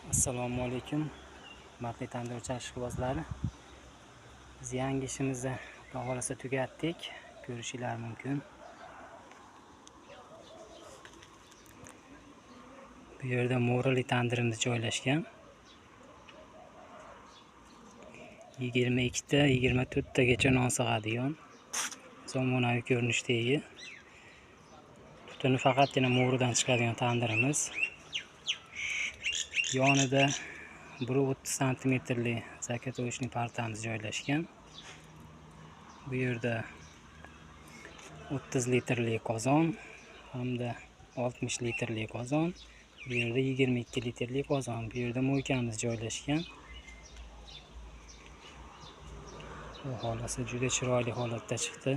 Assalomu alaykum, hurmatli tandirchi ishqibozlari. Biz yangi ishimizni Xudo xolasa tugatdik. Ko'rishinglar mumkin. Bu yerda mo'rali tandirimiz joylashgan. 22 ta, 24 tagacha non sig'adigan zamonaviy ko'rinishdagi. Tutuni faqatgina mo'ridan chiqadigan tandirimiz. Yonida 1.30 santimetrli zakatovochniy partamiz joylashgan. Bu yerda 30 litrli qozon hamda 60 litrli qozon, bu yerda 22 litrli qozon, bu yerda mo'ykamiz joylashgan. Bu holasi juda chiroyli holatda chiqdi.